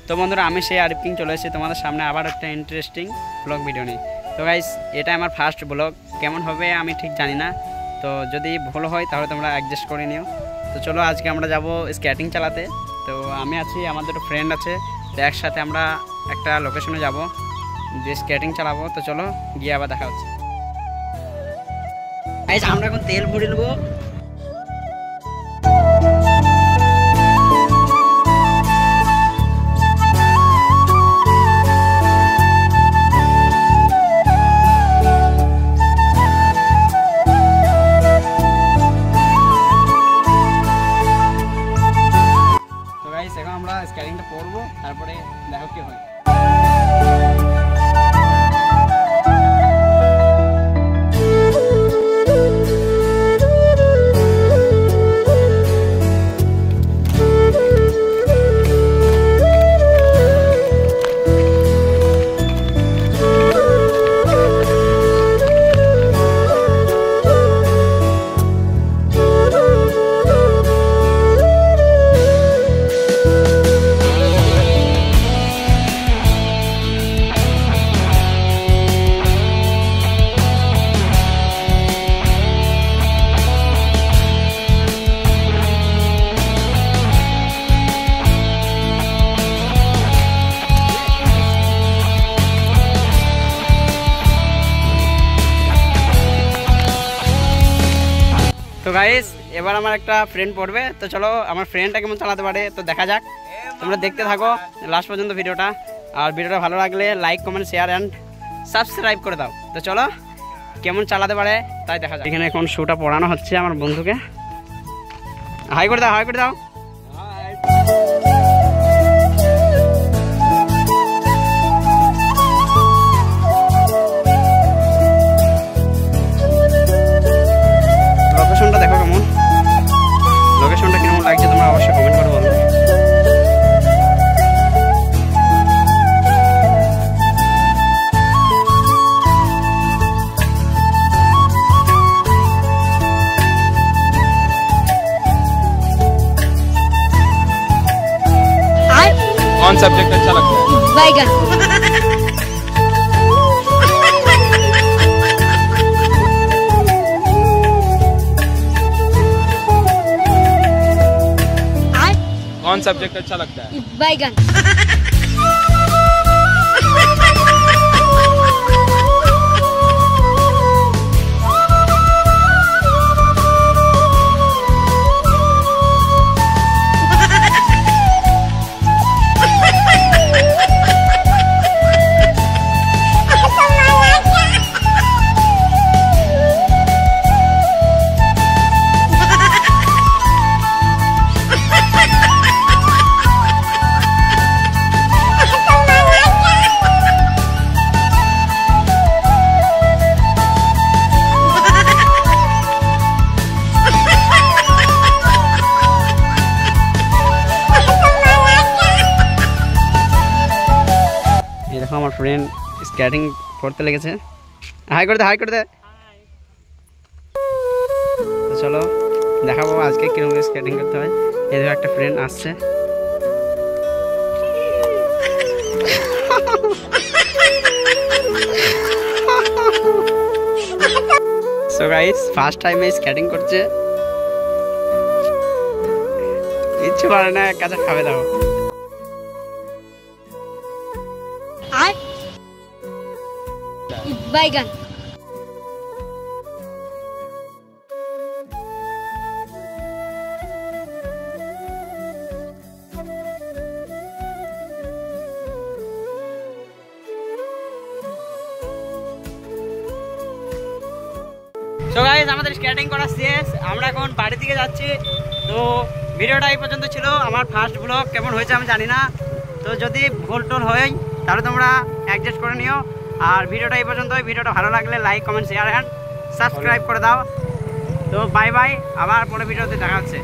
তো বন্ধুরা আমি সেই আরিফ কিং চলে এসেছি তোমাদের সামনে আবার একটা ইন্টারেস্টিং ব্লগ ভিডিও নিয়ে। তো গাইস এটা আমার ফার্স্ট ব্লগ, কেমন হবে আমি ঠিক জানি না, তো যদি ভুল হয় তাহলে তোমরা অ্যাডজাস্ট করে নিও। তো চলো আজকে আমরা যাব স্কেটিং চালাতে। তো আমি আছি, আমার দুটো ফ্রেন্ড আছে, তো একসাথে আমরা একটা লোকেশনে যাব, যে স্কেটিং চালাবো। তো চলো গিয়ে আবার দেখা হচ্ছে। গাইস আমরা এখন তেল ভরে নেবো। এখন আমরা স্কেটিংটা পড়বো, তারপরে দেখো কি হয়। তো গাইস এবার আমার একটা ফ্রেন্ড পড়বে, তো চলো আমার ফ্রেন্ডটা কেমন চালাতে পারে তো দেখা যাক। তোমরা দেখতে থাকো লাস্ট পর্যন্ত ভিডিওটা, আর ভিডিওটা ভালো লাগলে like comment share and subscribe করে দাও। তো চলো কেমন চালাতে পারে তাই দেখা যাক। এখানে এখন শুটা পড়ানো হচ্ছে আমার বন্ধুকে। হাই করে দাও, হাই করে দাও। লোকেশনটা দেখো কেমন, লোকেশনটা কেমন লাগছে তোমরা অবশ্যই কমেন্ট করে বলবে। कौन सब्जेक्ट अच्छा लगता है? बैगन। कौन सब्जेक्ट अच्छा लगता है? बैगन। দেখো আমার ফ্রেন্ড স্কেটিং করতে লেগেছে। হাই করে দে, হাই করে দে। তো চলো দেখাবো আজকে কিরকম স্কেটিং করতে হয়। এই দেখো একটা ফ্রেন্ড আসছে। So guys first time skating করছে, ইচ্ছে করে না এক কাছে খাবে দাও। बैगन। সো গাইস আমাদের স্কেটিং করা শেষ, আমরা এখন বাড়ি থেকে যাচ্ছি। তো ভিডিওটা এই পর্যন্ত ছিল, আমার ফার্স্ট ব্লগ, কেমন হয়েছে আমি জানি না, তো যদি ভুল টুল হয় তাহলে তোমরা অ্যাডজাস্ট করে নিও। আর ভিডিওটা এই পর্যন্তই, ভিডিওটা ভালো লাগলে like comment share and subscribe করে দাও। তো বাই বাই, আবার পরে ভিডিওতে দেখা হচ্ছে।